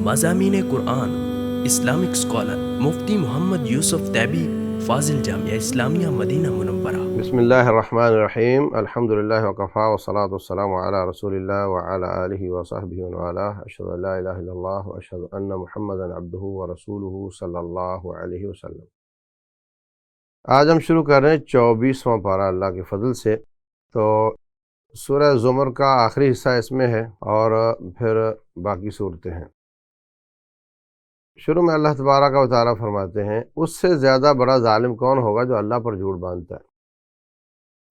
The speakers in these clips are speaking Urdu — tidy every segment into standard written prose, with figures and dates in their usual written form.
مضامین قرآن اسلامک اسکالر مفتی محمد یوسف تیبی فاضل جامعہ اسلامیہ مدینہ منورہ۔ بسم اللہ الرحمن الرحیم، الحمدللہ وکفا والصلاة والسلام علی رسول اللہ وعلی آلہ وصحبہ ومن والاه، اشہد ان لا الہ الا اللہ واشہد ان محمدا عبدہ ورسولہ صلی اللہ علیہ وسلم۔ آج ہم شروع کر رہے ہیں 24واں پارہ اللہ کے فضل سے۔ تو سورہ زمر کا آخری حصہ اس میں ہے اور پھر باقی صورتیں ہیں۔ شروع میں اللہ تبارک و تعالیٰ فرماتے ہیں، اس سے زیادہ بڑا ظالم کون ہوگا جو اللہ پر جھوٹ باندھتا ہے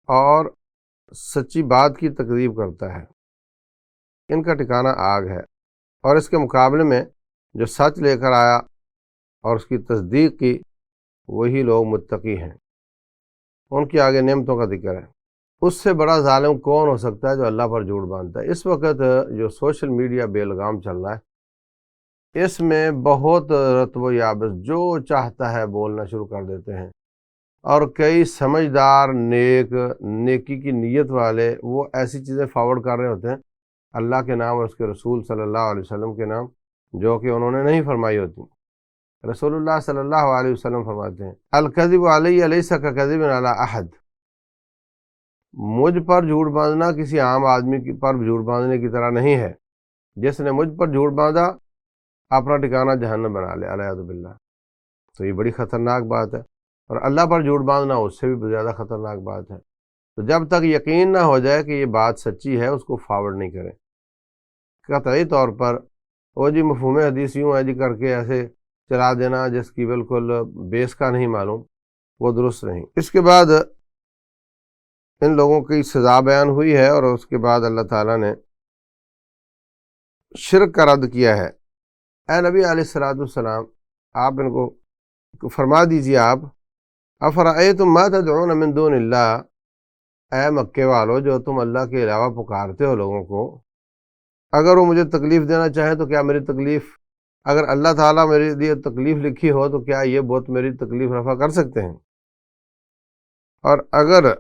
اور سچی بات کی تکذیب کرتا ہے، ان کا ٹھکانہ آگ ہے۔ اور اس کے مقابلے میں جو سچ لے کر آیا اور اس کی تصدیق کی، وہی لوگ متقی ہیں، ان کی آگے نعمتوں کا ذکر ہے۔ اس سے بڑا ظالم کون ہو سکتا ہے جو اللہ پر جھوٹ باندھتا ہے؟ اس وقت جو سوشل میڈیا بے لگام چل رہا ہے، اس میں بہت رطب و یابس جو چاہتا ہے بولنا شروع کر دیتے ہیں، اور کئی سمجھدار نیکی کی نیت والے وہ ایسی چیزیں فارورڈ کر رہے ہوتے ہیں اللہ کے نام اور اس کے رسول صلی اللہ علیہ وسلم کے نام، جو کہ انہوں نے نہیں فرمائی ہوتی۔ رسول اللہ صلی اللہ علیہ وسلم فرماتے ہیں، الکذب علی لیس ککذب علی احد، مجھ پر جھوٹ باندھنا کسی عام آدمی پر جھوٹ باندھنے کی طرح نہیں ہے۔ جس نے مجھ پر جھوٹ باندھا اپنا ٹھکانہ جہنم بنا لے، العیاذ باللہ۔ تو یہ بڑی خطرناک بات ہے، اور اللہ پر جھوٹ باندھنا اس سے بھی زیادہ خطرناک بات ہے۔ تو جب تک یقین نہ ہو جائے کہ یہ بات سچی ہے، اس کو فارورڈ نہیں کریں قطعی طور پر۔ وہ جی مفہوم حدیث یوں ہے جی کر کے ایسے چلا دینا جس کی بالکل بیس کا نہیں معلوم، وہ درست نہیں۔ اس کے بعد ان لوگوں کی سزا بیان ہوئی ہے، اور اس کے بعد اللہ تعالیٰ نے شرک کا رد کیا ہے۔ اے نبی علیہ السلام، آپ ان کو فرما دیجیے، آپ افرأیتم ما تدعون من دون اللہ، اے مکے والو جو تم اللہ کے علاوہ پکارتے ہو لوگوں کو، اگر وہ مجھے تکلیف دینا چاہیں تو کیا میری تکلیف، اگر اللہ تعالیٰ میرے لیے تکلیف لکھی ہو تو کیا یہ بت میری تکلیف رفع کر سکتے ہیں؟ اور اگر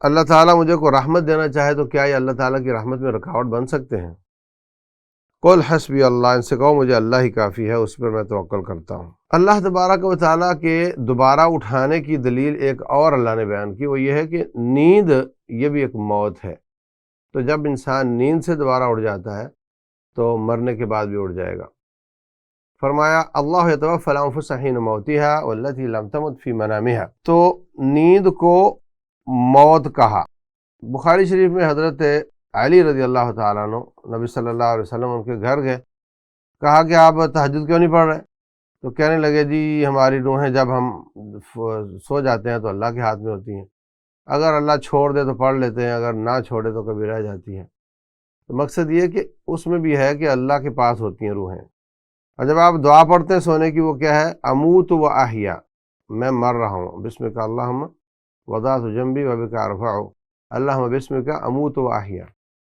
اللہ تعالیٰ مجھے کو رحمت دینا چاہے تو کیا یہ اللہ تعالیٰ کی رحمت میں رکاوٹ بن سکتے ہیں؟ قل حسبی اللہ، ان سے کہو مجھے اللہ ہی کافی ہے، اس پر میں توکل کرتا ہوں۔ اللہ تبارک و تعالیٰ کے دوبارہ اٹھانے کی دلیل ایک اور اللہ نے بیان کی، وہ یہ ہے کہ نیند یہ بھی ایک موت ہے۔ تو جب انسان نیند سے دوبارہ اٹھ جاتا ہے تو مرنے کے بعد بھی اٹھ جائے گا۔ فرمایا اللہ یتوفی الانفس حین موتہا واللتی لم تمت فی منامہا، تو نیند کو موت کہا۔ بخاری شریف میں حضرت علی رضی اللہ تعالیٰ عنہ نبی صلی اللہ علیہ وسلم ان کے گھر گئے، کہا کہ آپ تہجد کیوں نہیں پڑھ رہے؟ تو کہنے لگے جی ہماری روحیں جب ہم سو جاتے ہیں تو اللہ کے ہاتھ میں ہوتی ہیں، اگر اللہ چھوڑ دے تو پڑھ لیتے ہیں، اگر نہ چھوڑے تو کبھی رہ جاتی ہیں۔ تو مقصد یہ کہ اس میں بھی ہے کہ اللہ کے پاس ہوتی ہیں روحیں، اور جب آپ دعا پڑھتے ہیں سونے کی، وہ کیا ہے؟ اموت و احیا، میں مر رہا ہوں، بسمک اللہم وضعت جنبی وبک ارفع، اللہم بسمک اموت و احیا۔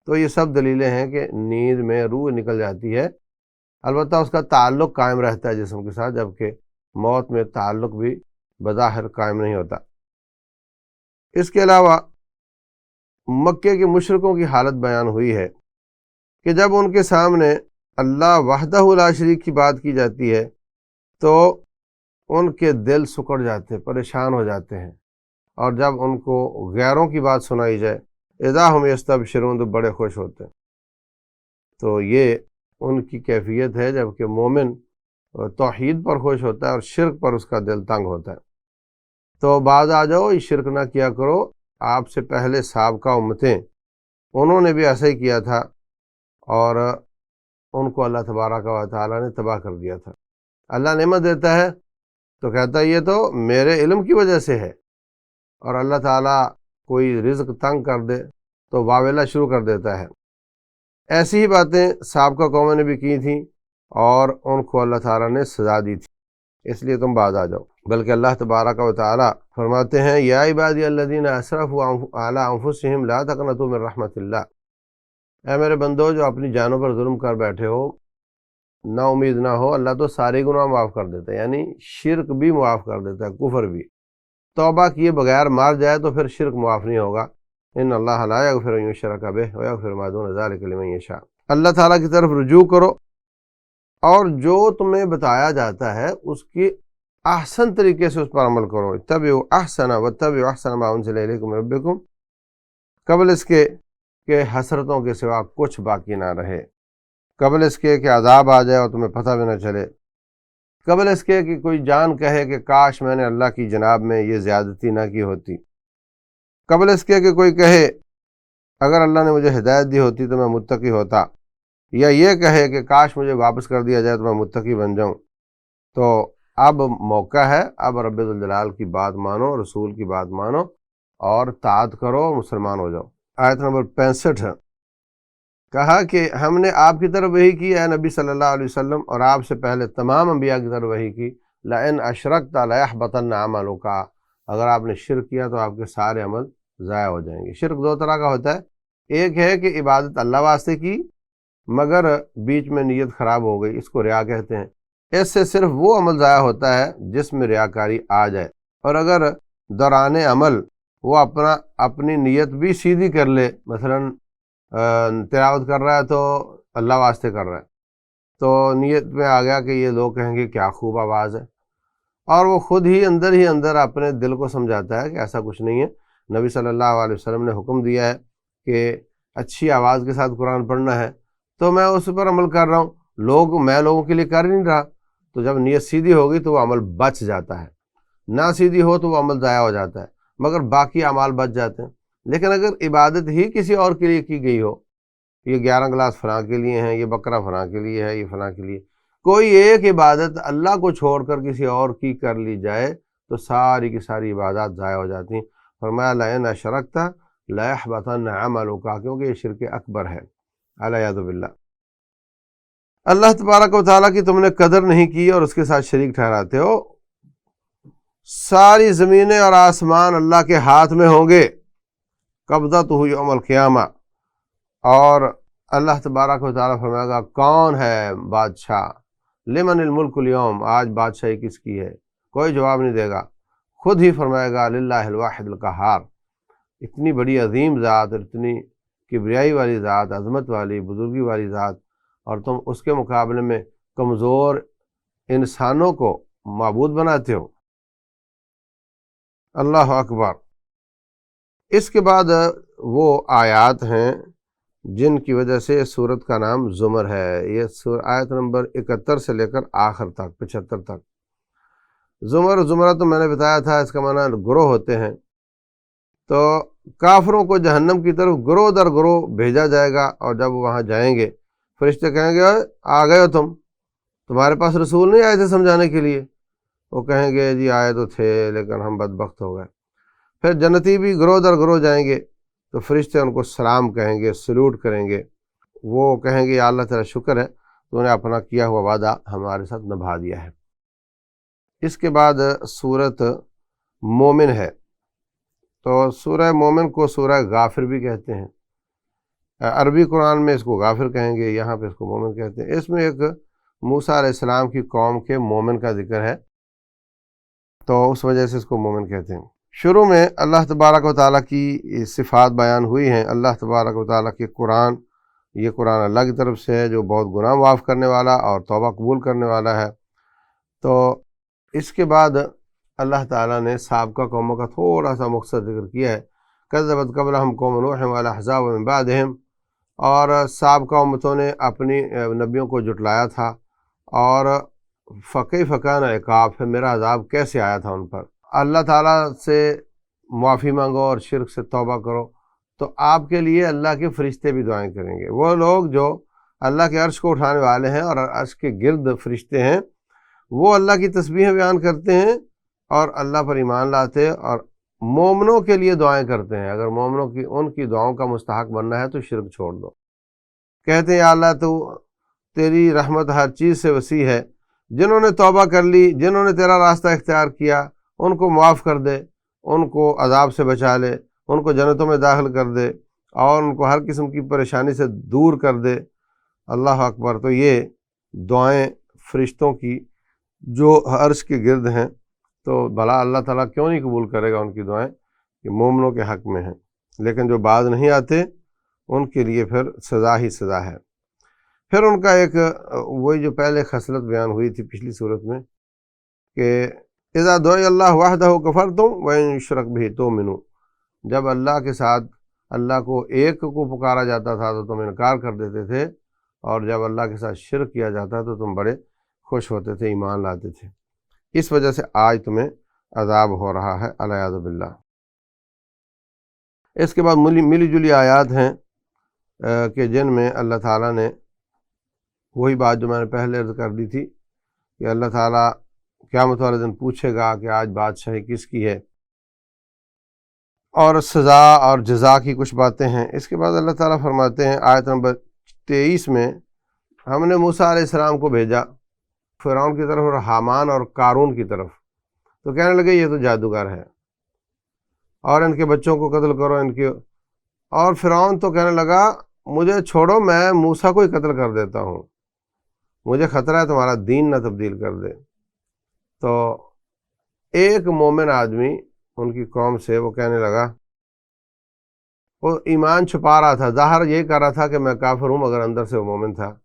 تو یہ سب دلیلیں ہیں کہ نیند میں روح نکل جاتی ہے، البتہ اس کا تعلق قائم رہتا ہے جسم کے ساتھ، جبکہ موت میں تعلق بھی بظاہر قائم نہیں ہوتا۔ اس کے علاوہ مکے کے مشرکوں کی حالت بیان ہوئی ہے کہ جب ان کے سامنے اللہ وحدہ لا شریک کی بات کی جاتی ہے تو ان کے دل سکڑ جاتے ہیں، پریشان ہو جاتے ہیں، اور جب ان کو غیروں کی بات سنائی جائے اذا ہم یستبشرون، تو بڑے خوش ہوتے ہیں۔ تو یہ ان کی کیفیت ہے، جبکہ مومن توحید پر خوش ہوتا ہے اور شرک پر اس کا دل تنگ ہوتا ہے۔ تو بعض آ جاؤ، یہ شرک نہ کیا کرو۔ آپ سے پہلے سابقہ امتیں انہوں نے بھی ایسا ہی کیا تھا، اور ان کو اللہ تبارک و تعالیٰ نے تباہ کر دیا تھا۔ اللہ نعمت دیتا ہے تو کہتا ہے یہ تو میرے علم کی وجہ سے ہے، اور اللہ تعالیٰ کوئی رزق تنگ کر دے تو واویلا شروع کر دیتا ہے۔ ایسی ہی باتیں سابقہ قوموں نے بھی کی تھیں، اور ان کو اللہ تعالیٰ نے سزا دی تھی، اس لیے تم باز آ جاؤ۔ بلکہ اللہ تبارک و تعالیٰ فرماتے ہیں، یا عبادی الذین اسرفوا علی انفسہم لا تقنطوا من رحمت اللہ، اے میرے بندو جو اپنی جانوں پر ظلم کر بیٹھے ہو، نا امید نہ ہو، اللہ تو سارے گناہ معاف کر دیتا ہے، یعنی شرک بھی معاف کر دیتا ہے، کفر بھی۔ توبہ کیے بغیر مار جائے تو پھر شرک معاف نہیں ہوگا۔ ان اللہ لا یغفر ان یشرک بہ ویغفر ما دون ذلک لمن یشاء، اللہ تعالیٰ کی طرف رجوع کرو، اور جو تمہیں بتایا جاتا ہے اس کی احسن طریقے سے اس پر عمل کرو. اتبعوا احسن واتبعوا احسن ما انزل الیکم من ربکم، قبل اس کے کہ حسرتوں کے سوا کچھ باقی نہ رہے، قبل اس کے کہ عذاب آ جائے اور تمہیں پتہ بھی نہ چلے، قبل اس کے کہ کوئی جان کہے کہ کاش میں نے اللہ کی جناب میں یہ زیادتی نہ کی ہوتی، قبل اس کے کہ کوئی کہے اگر اللہ نے مجھے ہدایت دی ہوتی تو میں متقی ہوتا، یا یہ کہے کہ کاش مجھے واپس کر دیا جائے تو میں متقی بن جاؤں. تو اب موقع ہے، اب رب الجلال کی بات مانو، رسول کی بات مانو اور طاعت کرو، مسلمان ہو جاؤ. آیت نمبر 65 ہے، کہا کہ ہم نے آپ کی طرف وحی کی اے نبی صلی اللہ علیہ وسلم، اور آپ سے پہلے تمام انبیاء کی طرف وحی کی، لَإِنْ أَشْرَكْتَ لَيَحْبَطَنَّ عَمَلُكَ، اگر آپ نے شرک کیا تو آپ کے سارے عمل ضائع ہو جائیں گے. شرک دو طرح کا ہوتا ہے، ایک ہے کہ عبادت اللہ واسطے کی مگر بیچ میں نیت خراب ہو گئی، اس کو ریا کہتے ہیں. اس سے صرف وہ عمل ضائع ہوتا ہے جس میں ریاکاری آ جائے، اور اگر دوران عمل وہ اپنی نیت بھی سیدھی کر لے، مثلاً تلاوت کر رہا ہے تو اللہ واسطے کر رہا ہے، تو نیت میں آ گیا کہ یہ لوگ کہیں گے کیا خوب آواز ہے، اور وہ خود ہی اندر اپنے دل کو سمجھاتا ہے کہ ایسا کچھ نہیں ہے. نبی صلی اللہ علیہ وسلم نے حکم دیا ہے کہ اچھی آواز کے ساتھ قرآن پڑھنا ہے، تو میں اس پر عمل کر رہا ہوں، میں لوگوں کے لیے کر نہیں رہا. تو جب نیت سیدھی ہوگی تو وہ عمل بچ جاتا ہے، نہ سیدھی ہو تو وہ عمل ضائع ہو جاتا ہے، مگر باقی اعمال بچ جاتے ہیں. لیکن اگر عبادت ہی کسی اور کے لیے کی گئی ہو، یہ 11 گلاس فلاں کے لیے ہیں، یہ بکرا فلاں کے لیے ہے، یہ فلاں کے لیے، کوئی ایک عبادت اللہ کو چھوڑ کر کسی اور کی کر لی جائے تو ساری کی ساری عبادات ضائع ہو جاتی ہیں. فرمایا لَإِنْ أَشْرَكْتَ لَيَحْبَطَنَّ عَمَلُكَ، کیونکہ یہ شرک اکبر ہے، العیاذ باللہ. اللہ تبارک و تعالیٰ کی تم نے قدر نہیں کی اور اس کے ساتھ شریک ٹھہراتے ہو. ساری زمینیں اور آسمان اللہ کے ہاتھ میں ہوں گے، قبضتہ یوم القیامہ، اور اللہ تبارک و تعالیٰ فرمائے گا کون ہے بادشاہ، لمن الملک اليوم، آج بادشاہی کس کی ہے، کوئی جواب نہیں دے گا. خود ہی فرمائے گا للہ الواحد القہار. اتنی بڑی عظیم ذات، اتنی کبریائی والی ذات، عظمت والی، بزرگی والی ذات، اور تم اس کے مقابلے میں کمزور انسانوں کو معبود بناتے ہو. اللہ اکبر. اس کے بعد وہ آیات ہیں جن کی وجہ سے سورت کا نام زمر ہے. یہ آیت نمبر 71 سے لے کر آخر تک 75 تک. زمرہ تو میں نے بتایا تھا، اس کا معنی گروہ ہوتے ہیں. تو کافروں کو جہنم کی طرف گروہ در گروہ بھیجا جائے گا، اور جب وہاں جائیں گے فرشتے کہیں گے آ گئے ہو تمہارے پاس رسول نہیں آئے تھے سمجھانے کے لیے؟ وہ کہیں گے جی آئے تو تھے لیکن ہم بدبخت ہو گئے. پھر جنتی بھی گروہ در گروہ جائیں گے تو فرشتے ان کو سلام کہیں گے، سلوٹ کریں گے. وہ کہیں گے یا اللہ تیرا شکر ہے تو نے اپنا کیا ہوا وعدہ ہمارے ساتھ نبھا دیا ہے. اس کے بعد سورت مومن ہے. تو سورہ مومن کو سورہ غافر بھی کہتے ہیں، عربی قرآن میں اس کو غافر کہیں گے، یہاں پہ اس کو مومن کہتے ہیں. اس میں ایک موسیٰ علیہ السلام کی قوم کے مومن کا ذکر ہے، تو اس وجہ سے اس کو مومن کہتے ہیں. شروع میں اللہ تبارک و تعالیٰ کی صفات بیان ہوئی ہیں. اللہ تبارک و تعالیٰ کے قرآن، یہ قرآن اللہ کی طرف سے ہے جو بہت گناہ معاف کرنے والا اور توبہ قبول کرنے والا ہے. تو اس کے بعد اللہ تعالیٰ نے سابقہ قوموں کا تھوڑا سا مختصر ذکر کیا ہے. کذبت قبلہم قوم نوح والاحزاب من بعدہم، اور سابقہ امتوں نے اپنی نبیوں کو جھٹلایا تھا، اور فکیف کان عقاب، ہے میرا عذاب کیسے آیا تھا ان پر. اللہ تعالیٰ سے معافی مانگو اور شرک سے توبہ کرو تو آپ کے لیے اللہ کے فرشتے بھی دعائیں کریں گے. وہ لوگ جو اللہ کے عرش کو اٹھانے والے ہیں اور عرش کے گرد فرشتے ہیں، وہ اللہ کی تسبیحیں بیان کرتے ہیں اور اللہ پر ایمان لاتے ہیں اور مومنوں کے لیے دعائیں کرتے ہیں. اگر مومنوں کی ان کی دعاؤں کا مستحق بننا ہے تو شرک چھوڑ دو. کہتے ہیں یا اللہ تو تیری رحمت ہر چیز سے وسیع ہے، جنہوں نے توبہ کر لی، جنہوں نے تیرا راستہ اختیار کیا، ان کو معاف کر دے، ان کو عذاب سے بچا لے، ان کو جنتوں میں داخل کر دے اور ان کو ہر قسم کی پریشانی سے دور کر دے. اللہ اکبر. تو یہ دعائیں فرشتوں کی جو عرش کے گرد ہیں، تو بھلا اللہ تعالیٰ کیوں نہیں قبول کرے گا ان کی دعائیں؟ کہ مومنوں کے حق میں ہیں. لیکن جو باز نہیں آتے ان کے لیے پھر سزا ہی سزا ہے. پھر ان کا ایک وہی جو پہلے خصلت بیان ہوئی تھی پچھلی صورت میں کہ اذا دعی اللہ وحدہ کفرتم وان یشرک بہ تؤمنوا، جب اللہ کے ساتھ اللہ کو ایک کو پکارا جاتا تھا تو تم انکار کر دیتے تھے، اور جب اللہ کے ساتھ شرک کیا جاتا تو تم بڑے خوش ہوتے تھے، ایمان لاتے تھے۔ اس وجہ سے آج تمہیں عذاب ہو رہا ہے، العیاذ باللہ۔ اس کے بعد ملی جلی آیات ہیں کہ جن میں اللہ تعالیٰ نے وہی بات جو میں نے پہلے عرض کر دی تھی کہ اللہ تعالیٰ قیامت والے دن پوچھے گا کہ آج بادشاہی کس کی ہے، اور سزا اور جزا کی کچھ باتیں ہیں۔ اس کے بعد اللہ تعالیٰ فرماتے ہیں آیت نمبر 23 میں، ہم نے موسیٰ علیہ السلام کو بھیجا فرعون کی طرف اور حامان اور قارون کی طرف، تو کہنے لگے یہ تو جادوگر ہے اور ان کے بچوں کو قتل کرو ان کے، اور فرعون تو کہنے لگا مجھے چھوڑو، میں موسیٰ کو ہی قتل کر دیتا ہوں، مجھے خطرہ ہے تمہارا دین نہ تبدیل کر دے۔ تو ایک مومن آدمی ان کی قوم سے وہ کہنے لگا، وہ ایمان چھپا رہا تھا، ظاہر یہ کر رہا تھا کہ میں کافر ہوں مگر اندر سے وہ مومن تھا،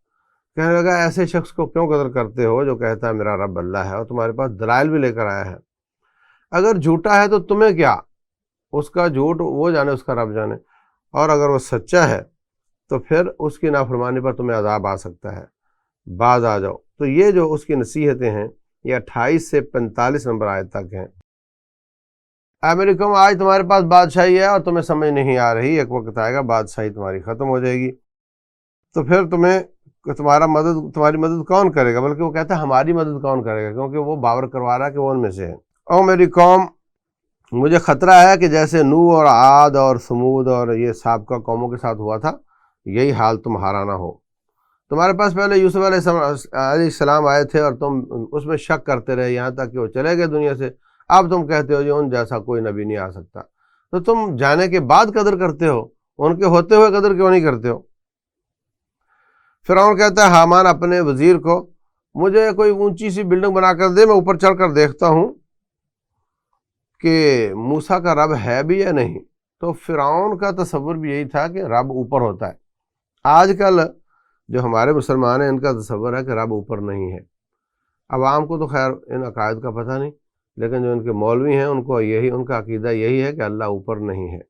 کہنے لگا ایسے شخص کو کیوں قتل کرتے ہو جو کہتا ہے میرا رب اللہ ہے اور تمہارے پاس دلائل بھی لے کر آیا ہے؟ اگر جھوٹا ہے تو تمہیں کیا، اس کا جھوٹ وہ جانے، اس کا رب جانے، اور اگر وہ سچا ہے تو پھر اس کی نافرمانی پر تمہیں عذاب آ سکتا ہے، باز آ جاؤ۔ تو یہ جو اس کی نصیحتیں ہیں یہ 28 سے 45 نمبر آیت تک ہیں۔ اے میری قوم، آج تمہارے پاس بادشاہی ہے اور تمہیں سمجھ نہیں آ رہی، ایک وقت آئے گا بادشاہی تمہاری ختم ہو جائے گی، تو پھر تمہاری مدد کون کرے گا؟ بلکہ وہ کہتا ہے ہماری مدد کون کرے گا، کیونکہ وہ باور کروا رہا ہے کہ وہ ان میں سے ہے۔ او میری قوم، مجھے خطرہ ہے کہ جیسے نوح اور عاد اور ثمود اور یہ سابقہ قوموں کے ساتھ ہوا تھا، یہی حال تمہارا نہ ہو۔ تمہارے پاس پہلے یوسف علیہ السلام آئے تھے اور تم اس میں شک کرتے رہے یہاں تک کہ وہ چلے گئے دنیا سے، اب تم کہتے ہو جی ان جیسا کوئی نبی نہیں آ سکتا، تو تم جانے کے بعد قدر کرتے ہو، ان کے ہوتے ہوئے قدر کیوں نہیں کرتے ہو؟ فرعون کہتا ہے حامان اپنے وزیر کو، مجھے کوئی اونچی سی بلڈنگ بنا کر دے، میں اوپر چڑھ کر دیکھتا ہوں کہ موسیٰ کا رب ہے بھی یا نہیں۔ تو فرعون کا تصور بھی یہی تھا کہ رب اوپر ہوتا ہے۔ آج کل جو ہمارے مسلمان ہیں ان کا تصور ہے کہ رب اوپر نہیں ہے۔ عوام کو تو خیر ان عقائد کا پتہ نہیں، لیکن جو ان کے مولوی ہیں ان کا عقیدہ یہی ہے کہ اللہ اوپر نہیں ہے۔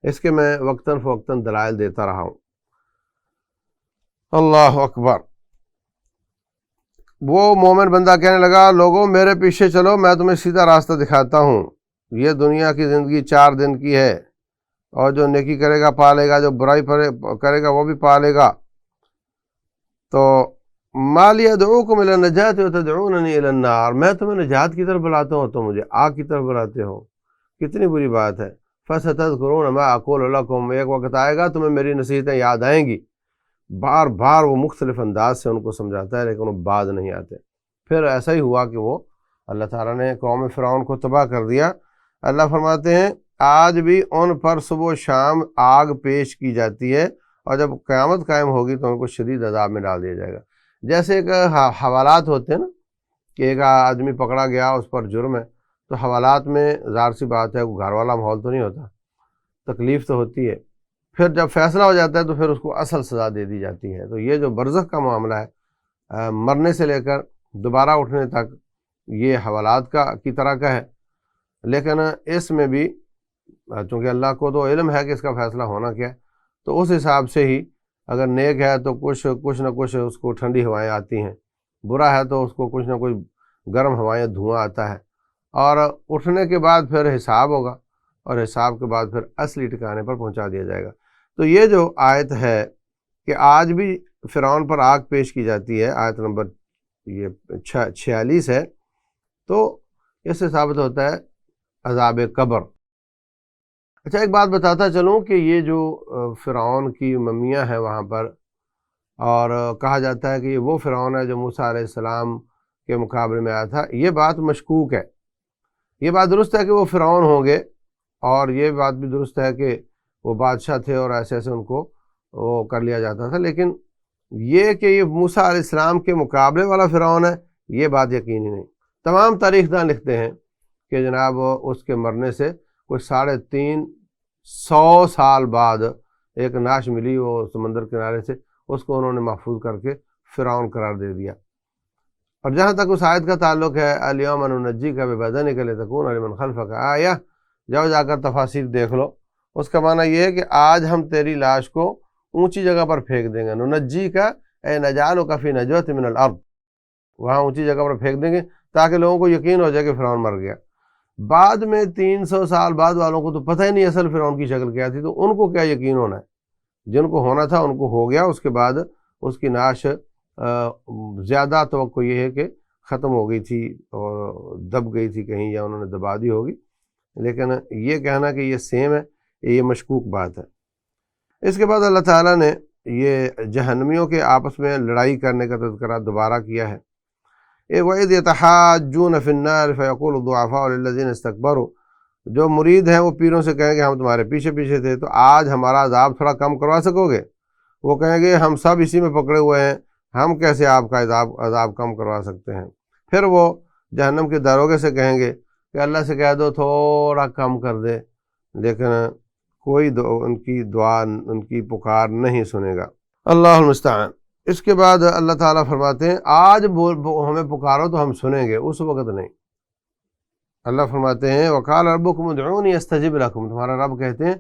اس کے میں وقتاً فوقتاً دلائل دیتا رہا ہوں۔ اللہ اکبر۔ وہ مومن بندہ کہنے لگا لوگوں میرے پیچھے چلو، میں تمہیں سیدھا راستہ دکھاتا ہوں، یہ دنیا کی زندگی 4 دن کی ہے، اور جو نیکی کرے گا پا لے گا، جو برائی کرے گا وہ بھی پا لے گا۔ تو ما لی ادعوکم الی النجات وتدعوننی الی النار، میں تمہیں نجات کی طرف بلاتا ہوں تو مجھے آگ کی طرف بلاتے ہو، کتنی بری بات ہے۔ فستذکرون ما اقول لکم، ایک وقت آئے گا تمہیں میری نصیحتیں یاد آئیں گی۔ بار بار وہ مختلف انداز سے ان کو سمجھاتا ہے لیکن وہ باز نہیں آتے۔ پھر ایسا ہی ہوا کہ وہ اللہ تعالیٰ نے قوم فرعون کو تباہ کر دیا۔ اللہ فرماتے ہیں آج بھی ان پر صبح و شام آگ پیش کی جاتی ہے، اور جب قیامت قائم ہوگی تو ان کو شدید عذاب میں ڈال دیا جائے گا۔ جیسے ایک حوالات ہوتے ہیں نا کہ ایک آدمی پکڑا گیا اس پر جرم ہے، تو حوالات میں ظاہر سی بات ہے گھر والا ماحول تو نہیں ہوتا، تکلیف تو ہوتی ہے، پھر جب فیصلہ ہو جاتا ہے تو پھر اس کو اصل سزا دے دی جاتی ہے۔ تو یہ جو برزخ کا معاملہ ہے، مرنے سے لے کر دوبارہ اٹھنے تک، یہ حوالات کی طرح کا ہے، لیکن اس میں بھی چونکہ اللہ کو تو علم ہے کہ اس کا فیصلہ ہونا کیا ہے، تو اس حساب سے ہی اگر نیک ہے تو کچھ نہ کچھ اس کو ٹھنڈی ہوائیں آتی ہیں، برا ہے تو اس کو کچھ نہ کچھ گرم ہوائیں دھواں آتا ہے، اور اٹھنے کے بعد پھر حساب ہوگا، اور حساب کے بعد پھر اصلی ٹھکانے پر پہنچا دیا جائے گا۔ تو یہ جو آیت ہے کہ آج بھی فرعون پر آگ پیش کی جاتی ہے، آیت نمبر یہ 46 ہے، تو اس سے ثابت ہوتا ہے عذاب قبر۔ اچھا ایک بات بتاتا چلوں کہ یہ جو فرعون کی ممیاں ہیں وہاں پر، اور کہا جاتا ہے کہ یہ وہ فرعون ہے جو موسیٰ علیہ السلام کے مقابلے میں آیا تھا، یہ بات مشکوک ہے۔ یہ بات درست ہے کہ وہ فرعون ہوں گے، اور یہ بات بھی درست ہے کہ وہ بادشاہ تھے اور ایسے ان کو وہ کر لیا جاتا تھا، لیکن یہ کہ یہ موسیٰ علیہ السلام کے مقابلے والا فرعون ہے یہ بات یقینی نہیں۔ تمام تاریخ داں لکھتے ہیں کہ جناب اس کے مرنے سے کوئی 350 سال بعد ایک نعش ملی وہ سمندر کنارے سے، اس کو انہوں نے محفوظ کر کے فرعون قرار دے دیا۔ اور جہاں تک اس آیت کا تعلق ہے الیوم ننجیک ببدنک لتکون لمن خلفک آیہ، جاؤ جا کر تفاسیر دیکھ لو، اس کا معنی یہ ہے کہ آج ہم تیری لاش کو اونچی جگہ پر پھینک دیں گے، ننجیک اے نجعلک فی نجوۃ من الارض، وہاں اونچی جگہ پر پھینک دیں گے تاکہ لوگوں کو یقین ہو جائے کہ فرعون مر گیا۔ بعد میں 300 سال بعد والوں کو تو پتہ ہی نہیں اصل فرعون کی شکل کیا تھی، تو ان کو کیا یقین ہونا ہے؟ جن کو ہونا تھا ان کو ہو گیا، اس کے بعد اس کی نعش زیادہ توقع یہ ہے کہ ختم ہو گئی تھی اور دب گئی تھی کہیں، یا انہوں نے دبا دی ہوگی، لیکن یہ کہنا کہ یہ سیم ہے یہ مشکوک بات ہے۔ اس کے بعد اللہ تعالیٰ نے یہ جہنمیوں کے آپس میں لڑائی کرنے کا تذکرہ دوبارہ کیا ہے۔ وَإِذْ يَتَحَاجُّونَ فِي النَّارِ فَيَقُولُ الضُّعَفَاءُ لِلَّذِينَ اسْتَكْبَرُوا، جو مرید ہیں وہ پیروں سے کہیں گے ہم تمہارے پیچھے پیچھے تھے، تو آج ہمارا عذاب تھوڑا کم کروا سکو گے؟ وہ کہیں گے ہم سب اسی میں پکڑے ہوئے ہیں، ہم کیسے آپ کا عذاب کم کروا سکتے ہیں؟ پھر وہ جہنم کے داروغے سے کہیں گے کہ اللہ سے کہہ دو تھوڑا کم کر دے، لیکن کوئی ان کی دعا، ان کی پکار نہیں سنے گا۔ اللہ المستعان۔ اس کے بعد اللہ تعالیٰ فرماتے ہیں آج ہمیں پکارو تو ہم سنیں گے، اس وقت نہیں۔ اللہ فرماتے ہیں وقال ربکم ادعونی استجب لکم، تمہارا رب کہتے ہیں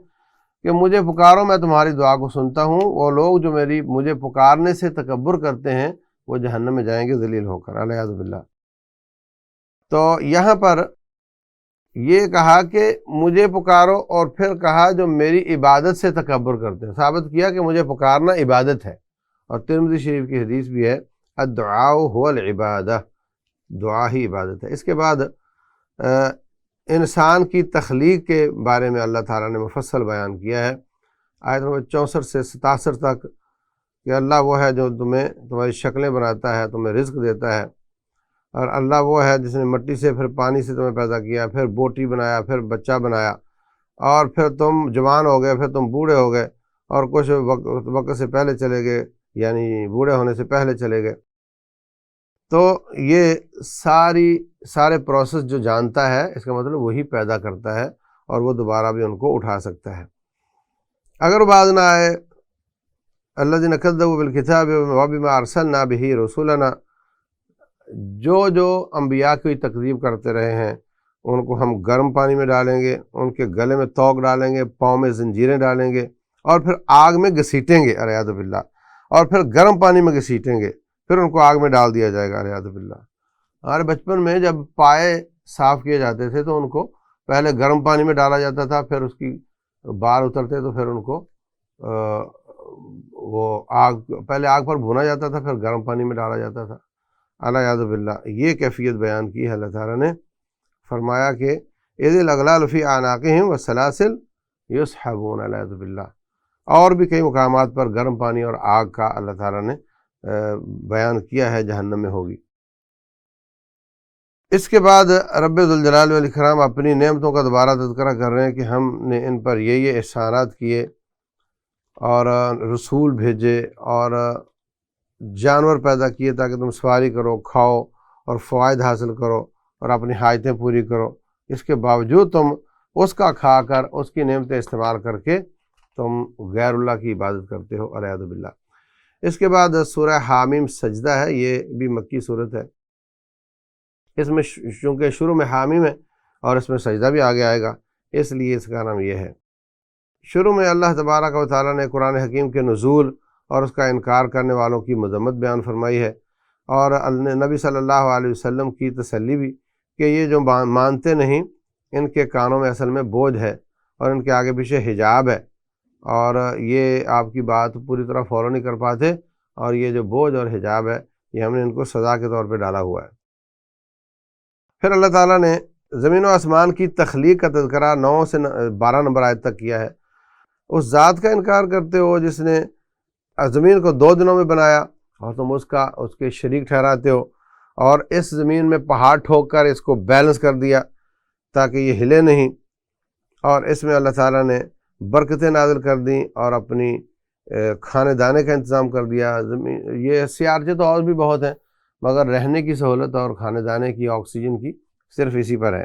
کہ مجھے پکارو میں تمہاری دعا کو سنتا ہوں۔ وہ لوگ جو مجھے پکارنے سے تکبر کرتے ہیں وہ جہنم میں جائیں گے ذلیل ہو کر، العیاذ باللہ۔ تو یہاں پر یہ کہا کہ مجھے پکارو، اور پھر کہا جو میری عبادت سے تکبر کرتے ہیں، ثابت کیا کہ مجھے پکارنا عبادت ہے، اور ترمذی شریف کی حدیث بھی ہے الدعاء هو العبادہ، دعا ہی عبادت ہے۔ اس کے بعد انسان کی تخلیق کے بارے میں اللہ تعالیٰ نے مفصل بیان کیا ہے، آیت نمبر 64 سے 67 تک، کہ اللہ وہ ہے جو تمہاری شکلیں بناتا ہے، تمہیں رزق دیتا ہے، اور اللہ وہ ہے جس نے مٹی سے پھر پانی سے تمہیں پیدا کیا، پھر بوٹی بنایا، پھر بچہ بنایا، اور پھر تم جوان ہو گئے، پھر تم بوڑھے ہو گئے، اور کچھ وقت سے پہلے چلے گئے، یعنی بوڑھے ہونے سے پہلے چلے گئے۔ تو یہ سارے پروسیس جو جانتا ہے، اس کا مطلب وہی پیدا کرتا ہے، اور وہ دوبارہ بھی ان کو اٹھا سکتا ہے۔ اگر باز نہ آئے الذین کذبوا بالکتاب وبما ارسلنا بہ رسولنا، جو انبیاء کی تکذیب کرتے رہے ہیں ان کو ہم گرم پانی میں ڈالیں گے، ان کے گلے میں توق ڈالیں گے، پاؤں میں زنجیریں ڈالیں گے، اور پھر آگ میں گھسیٹیں گے، الیاذ باللہ، اور پھر گرم پانی میں گھسیٹیں گے، پھر ان کو آگ میں ڈال دیا جائے گا، الیاذ باللہ۔ ہمارے بچپن میں جب پائے صاف کیے جاتے تھے تو ان کو پہلے گرم پانی میں ڈالا جاتا تھا، پھر اس کی بال اترتے تو پھر ان کو پہلے آگ پر بھونا جاتا تھا، پھر گرم پانی میں ڈالا جاتا تھا، الیاذ باللہ۔ یہ کیفیت بیان کی ہے اللہ تعالیٰ نے، فرمایا کہ اذ الاغلال فی اعناقہم والسلاسل یسحبون، الیاذ باللہ۔ اور بھی کئی مقامات پر گرم پانی اور آگ کا اللہ تعالیٰ نے بیان کیا ہے جہنم میں ہوگی۔ اس کے بعد رب ذوالجلال والاکرام اپنی نعمتوں کا دوبارہ تذکرہ کر رہے ہیں کہ ہم نے ان پر یہ احسانات کیے، اور رسول بھیجے، اور جانور پیدا کیے تاکہ تم سواری کرو، کھاؤ، اور فوائد حاصل کرو، اور اپنی حاجتیں پوری کرو۔ اس کے باوجود تم اس کا کھا کر، اس کی نعمتیں استعمال کر کے تم غیر اللہ کی عبادت کرتے ہو، الیاذ باللہ۔ اس کے بعد سورہ حامیم سجدہ ہے، یہ بھی مکی صورت ہے۔ اس میں چونکہ شروع میں حامیم ہے اور اس میں سجدہ بھی آگے آئے گا، اس لیے اس کا نام یہ ہے۔ شروع میں اللہ تبارک و تعالیٰ نے قرآن حکیم کے نزول اور اس کا انکار کرنے والوں کی مذمت بیان فرمائی ہے، اور نبی صلی اللہ علیہ وسلم کی تسلی بھی کہ یہ جو مانتے نہیں ان کے کانوں میں اصل میں بوجھ ہے، اور ان کے آگے پیچھے حجاب ہے، اور یہ آپ کی بات پوری طرح فالو نہیں کر پاتے، اور یہ جو بوجھ اور حجاب ہے یہ ہم نے ان کو سزا کے طور پہ ڈالا ہوا ہے۔ پھر اللہ تعالیٰ نے زمین و آسمان کی تخلیق کا تذکرہ 9 سے 12 نمبر آیت تک کیا ہے۔ اس ذات کا انکار کرتے ہو جس نے زمین کو 2 دنوں میں بنایا، اور تم اس کے شریک ٹھہراتے ہو، اور اس زمین میں پہاڑ ٹھوک کر اس کو بیلنس کر دیا تاکہ یہ ہلے نہیں، اور اس میں اللہ تعالیٰ نے برکتیں نازل کر دیں اور اپنی کھانے دانے کا انتظام کر دیا۔ یہ سیارچیں تو اور بھی بہت ہیں، مگر رہنے کی سہولت اور کھانے دانے کی، آکسیجن کی، صرف اسی پر ہے۔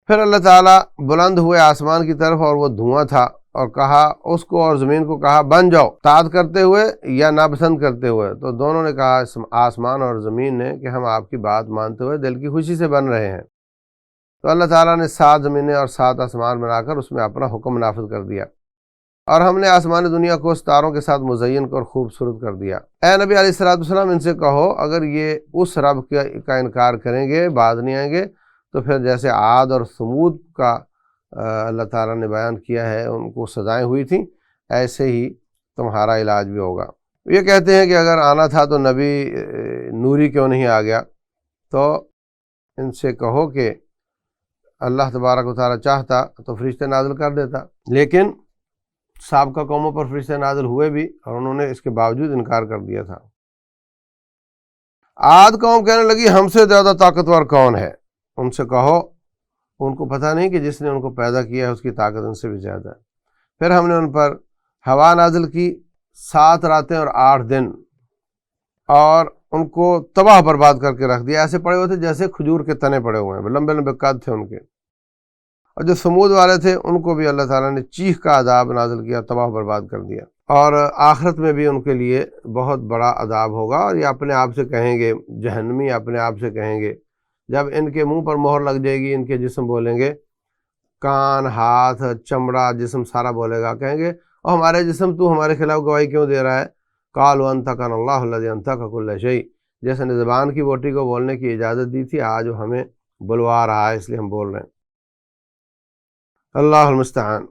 پھر اللہ تعالیٰ بلند ہوئے آسمان کی طرف، اور وہ دھواں تھا، اور کہا اس کو اور زمین کو کہا بن جاؤ، اطاعت کرتے ہوئے یا ناپسند کرتے ہوئے۔ تو دونوں نے کہا، آسمان اور زمین نے، کہ ہم آپ کی بات مانتے ہوئے دل کی خوشی سے بن رہے ہیں۔ تو اللہ تعالیٰ نے 7 زمینیں اور 7 آسمان بنا کر اس میں اپنا حکم نافذ کر دیا، اور ہم نے آسمان دنیا کو ستاروں کے ساتھ مزین کر خوبصورت کر دیا۔ اے نبی علیہ السلام ان سے کہو، اگر یہ اس رب کا انکار کریں گے، بعد نہیں آئیں گے، تو پھر جیسے عاد اور ثمود کا اللہ تعالیٰ نے بیان کیا ہے ان کو سزائیں ہوئی تھیں، ایسے ہی تمہارا علاج بھی ہوگا۔ یہ کہتے ہیں کہ اگر آنا تھا تو نبی نوری کیوں نہیں آ گیا؟ تو ان سے کہو کہ اللہ تبارک و تعالیٰ چاہتا تو فرشتے نازل کر دیتا، لیکن سابقہ قوموں پر فرشتے نازل ہوئے بھی اور انہوں نے اس کے باوجود انکار کر دیا تھا۔ عاد قوم کہنے لگی، ہم سے زیادہ طاقتور کون ہے؟ ان سے کہو، ان کو پتہ نہیں کہ جس نے ان کو پیدا کیا ہے اس کی طاقت ان سے بھی زیادہ ہے۔ پھر ہم نے ان پر ہوا نازل کی 7 راتیں اور 8 دن، اور ان کو تباہ برباد کر کے رکھ دیا، ایسے پڑے ہوئے تھے جیسے کھجور کے تنے پڑے ہوئے ہیں، لمبے لمبے قد تھے ان کے۔ اور جو سمود والے تھے ان کو بھی اللہ تعالیٰ نے چیخ کا عذاب نازل کیا، تباہ برباد کر دیا، اور آخرت میں بھی ان کے لیے بہت بڑا عذاب ہوگا۔ اور یہ اپنے آپ سے کہیں گے، جہنمی اپنے آپ سے کہیں گے، جب ان کے منہ پر مہر لگ جائے گی، ان کے جسم بولیں گے، کان، ہاتھ، چمڑا، جسم سارا بولے گا، کہیں گے اور ہمارے جسم تو ہمارے خلاف گواہی کیوں دے رہا ہے؟ قالوا انطقنا اللہ الذی انطق کل شیء، جیسے نے زبان کی بوٹی کو بولنے کی اجازت دی تھی، آج وہ ہمیں بلوا رہا ہے، اس لیے ہم بول رہے ہیں۔ اللہ المستعان۔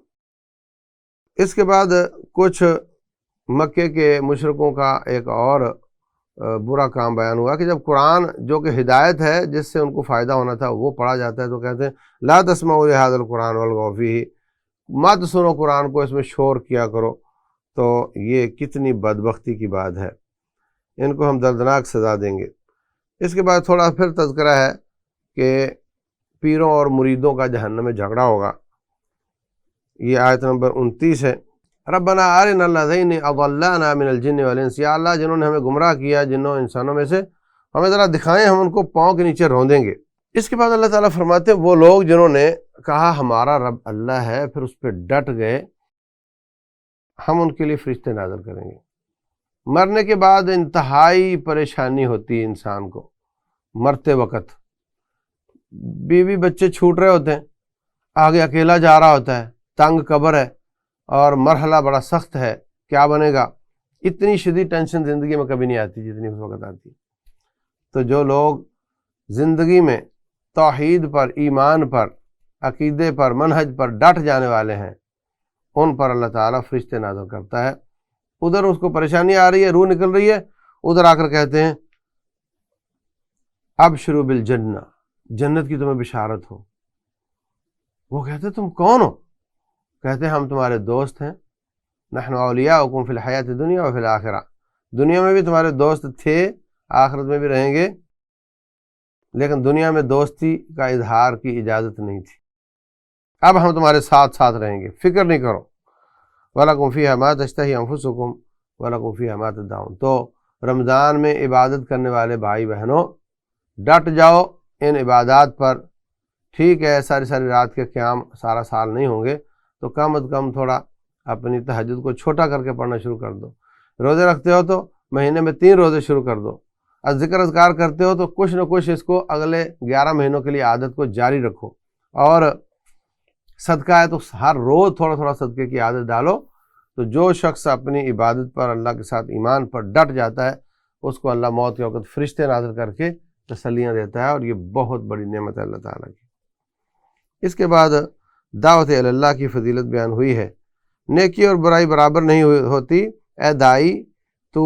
اس کے بعد کچھ مکے کے مشرکوں کا ایک اور برا کام بیان ہوا کہ جب قرآن جو کہ ہدایت ہے، جس سے ان کو فائدہ ہونا تھا، وہ پڑھا جاتا ہے تو کہتے ہیں لا تسمعوا لهذا القرآن والغوا فیہ، مت سنو قرآن کو، اس میں شور کیا کرو۔ تو یہ کتنی بدبختی کی بات ہے، ان کو ہم دردناک سزا دیں گے۔ اس کے بعد تھوڑا پھر تذکرہ ہے کہ پیروں اور مریدوں کا جہنم میں جھگڑا ہوگا۔ یہ آیت نمبر 29 ہے۔ ربنا ارنا الذین اضلانا من الجن والانس، یا اللہ جنہوں نے ہمیں گمراہ کیا جنوں انسانوں میں سے، ہمیں ذرا دکھائیں، ہم ان کو پاؤں کے نیچے روندیں گے۔ اس کے بعد اللہ تعالیٰ فرماتے ہیں وہ لوگ جنہوں نے کہا ہمارا رب اللہ ہے، پھر اس پہ ڈٹ گئے، ہم ان کے لیے فرشتے نازل کریں گے۔ مرنے کے بعد انتہائی پریشانی ہوتی ہے انسان کو، مرتے وقت بیوی بچے چھوٹ رہے ہوتے ہیں، آگے اکیلا جا رہا ہوتا ہے، تنگ قبر ہے اور مرحلہ بڑا سخت ہے، کیا بنے گا؟ اتنی شدید ٹینشن زندگی میں کبھی نہیں آتی جتنی اس وقت آتی۔ تو جو لوگ زندگی میں توحید پر، ایمان پر، عقیدے پر، منہج پر ڈٹ جانے والے ہیں، ان پر اللہ تعالیٰ فرشتے نازل کرتا ہے۔ ادھر اس کو پریشانی آ رہی ہے، روح نکل رہی ہے، ادھر آ کر کہتے ہیں ابشروا بالجنہ، جنت کی تمہیں بشارت ہو۔ وہ کہتے تم کون ہو؟ کہتے ہم تمہارے دوست ہیں، نحن اولیاؤکم فی الحیات الدنیا و فی الآخرہ، دنیا میں بھی تمہارے دوست تھے، آخرت میں بھی رہیں گے، لیکن دنیا میں دوستی کا اظہار کی اجازت نہیں تھی، اب ہم تمہارے ساتھ ساتھ رہیں گے، فکر نہیں کرو۔ وَلَكُمْ فِيهَا مَا تَشْتَهِي أَنفُسُكُمْ وَلَكُمْ فِيهَا مَا تَدَّعُونَ۔ تو رمضان میں عبادت کرنے والے بھائی بہنوں، ڈٹ جاؤ ان عبادات پر۔ ٹھیک ہے ساری ساری رات کے قیام سارا سال نہیں ہوں گے، تو کم از کم تھوڑا اپنی تہجد کو چھوٹا کر کے پڑھنا شروع کر دو۔ روزے رکھتے ہو تو مہینے میں 3 روزے شروع کر دو۔ ذکر اذکار کرتے ہو تو کچھ نہ کچھ اس کو اگلے 11 مہینوں کے لیے عادت کو جاری رکھو، اور صدقہ ہے تو ہر روز تھوڑا تھوڑا صدقے کی عادت ڈالو۔ تو جو شخص اپنی عبادت پر، اللہ کے ساتھ ایمان پر ڈٹ جاتا ہے، اس کو اللہ موت کے وقت فرشتے نازل کر کے تسلیاں دیتا ہے، اور یہ بہت بڑی نعمت ہے اللہ تعالیٰ کی۔ اس کے بعد دعوت اللہ کی فضیلت بیان ہوئی ہے۔ نیکی اور برائی برابر نہیں ہوتی، اے دائی تو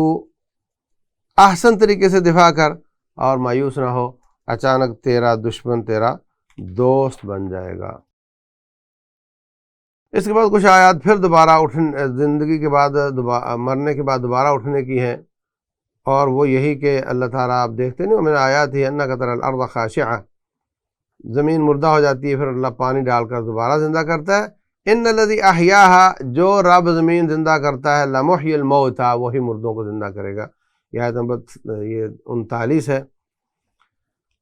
احسن طریقے سے دفاع کر اور مایوس نہ ہو، اچانک تیرا دشمن تیرا دوست بن جائے گا۔ اس کے بعد کچھ آیات پھر دوبارہ زندگی کے بعد، مرنے کے بعد دوبارہ اٹھنے کی ہیں، اور وہ یہی کہ اللہ تعالیٰ آپ دیکھتے نہیں ومن آیاتہ انک تری الارض خاشعہ، زمین مردہ ہو جاتی ہے، پھر اللہ پانی ڈال کر دوبارہ زندہ کرتا ہے۔ ان الذی احیاها، جو رب زمین زندہ کرتا ہے، لمحیی الموتى، وہی مردوں کو زندہ کرے گا۔ یہ آیت نمبر 39 ہے۔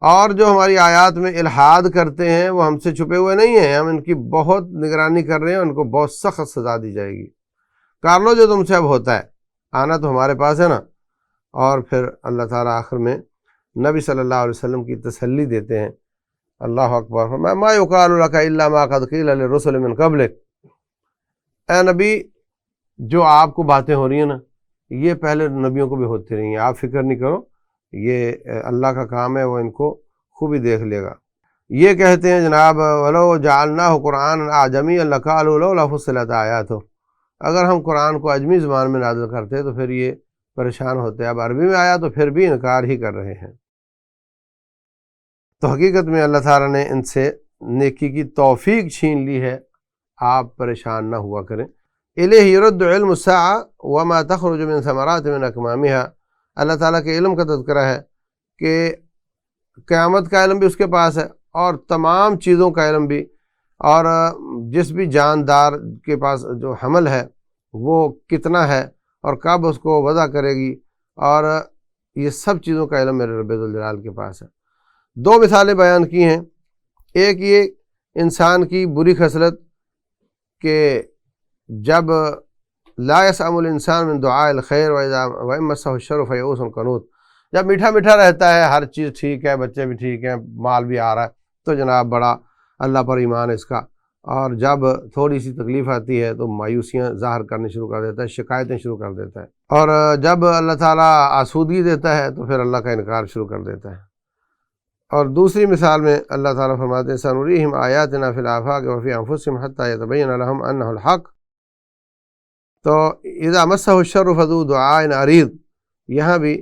اور جو ہماری آیات میں الحاد کرتے ہیں وہ ہم سے چھپے ہوئے نہیں ہیں، ہم ان کی بہت نگرانی کر رہے ہیں، ان کو بہت سخت سزا دی جائے گی۔ کر لو جو تم سے اب ہوتا ہے، آنا تو ہمارے پاس ہے نا۔ اور پھر اللہ تعالیٰ آخر میں نبی صلی اللہ علیہ وسلم کی تسلی دیتے ہیں۔ اللہ اکبر، ما یقال لک الا ما قد قیل للرسل من قبلک، اے نبی جو آپ کو باتیں ہو رہی ہیں نا، یہ پہلے نبیوں کو بھی ہوتی رہی ہیں، آپ فکر نہیں کرو، یہ اللہ کا کام ہے، وہ ان کو خوبی دیکھ لے گا۔ یہ کہتے ہیں جناب وَلَوْ جَعَلْنَاهُ قُرْآنًا أَعْجَمِيًّا لَقَالُوا لَوْلَا فُصِّلَتْ آيَاتُهُ، اگر ہم قرآن کو عجمی زبان میں نازل کرتے تو پھر یہ پریشان ہوتے، اب عربی میں آیا تو پھر بھی انکار ہی کر رہے ہیں۔ تو حقیقت میں اللہ تعالیٰ نے ان سے نیکی کی توفیق چھین لی ہے، آپ پریشان نہ ہوا کریں۔ الیہ یرد علم الساعہ وما تخرج من ثمرات من اکمامها، اللہ تعالیٰ کے علم کا تذکرہ ہے کہ قیامت کا علم بھی اس کے پاس ہے، اور تمام چیزوں کا علم بھی، اور جس بھی جاندار کے پاس جو حمل ہے وہ کتنا ہے اور کب اس کو وضع کرے گی، اور یہ سب چیزوں کا علم میرے رب ذوالجلال کے پاس ہے۔ دو مثالیں بیان کی ہیں، ایک یہ انسان کی بری خصلت کہ جب لا يسأم الانسان من دعاء الخیر وإن مسه الشر فیئوس قنوط، جب میٹھا میٹھا رہتا ہے، ہر چیز ٹھیک ہے، بچے بھی ٹھیک ہیں، مال بھی آ رہا ہے، تو جناب بڑا اللہ پر ایمان ہے اس کا، اور جب تھوڑی سی تکلیف آتی ہے تو مایوسیاں ظاہر کرنے شروع کر دیتا ہے، شکایتیں شروع کر دیتا ہے، اور جب اللہ تعالیٰ آسودگی دیتا ہے تو پھر اللہ کا انکار شروع کر دیتا ہے۔ اور دوسری مثال میں اللہ تعالیٰ فرماتے ہیں سنریہم آیاتنا فی الآفاق وفی انفسہم حتی یتبین لہم انہ الحق، تو اذا مسہ الشر فذو دعاء عریض، یہاں بھی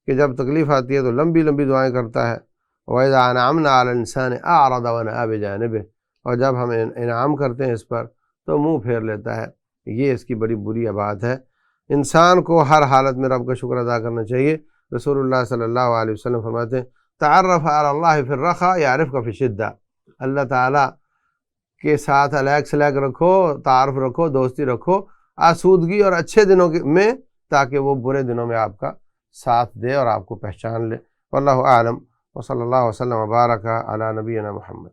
کہ جب تکلیف آتی ہے تو لمبی لمبی دعائیں کرتا ہے۔ وَإِذَا أَنْعَمْنَا عَلَى الْإِنسَانِ أَعْرَضَ وَنَأَىٰ بِجَانِبِهِ، اور جب ہم انعام کرتے ہیں اس پر تو منہ پھیر لیتا ہے، یہ اس کی بڑی بری بات ہے۔ انسان کو ہر حالت میں رب کا شکر ادا کرنا چاہیے۔ رسول اللہ صلی اللہ علیہ وسلم فرماتے ہیں تعرف علی اللہ فی الرخاء یعرفک فی الشدہ، اللہ تعالیٰ کے ساتھ علیق سلیق رکھو، تعارف رکھو، دوستی رکھو آسودگی اور اچھے دنوں میں، تاکہ وہ برے دنوں میں آپ کا ساتھ دے اور آپ کو پہچان لے۔ واللہ اعلم، وصلی اللہ وسلم وبارک علی نبینا محمد۔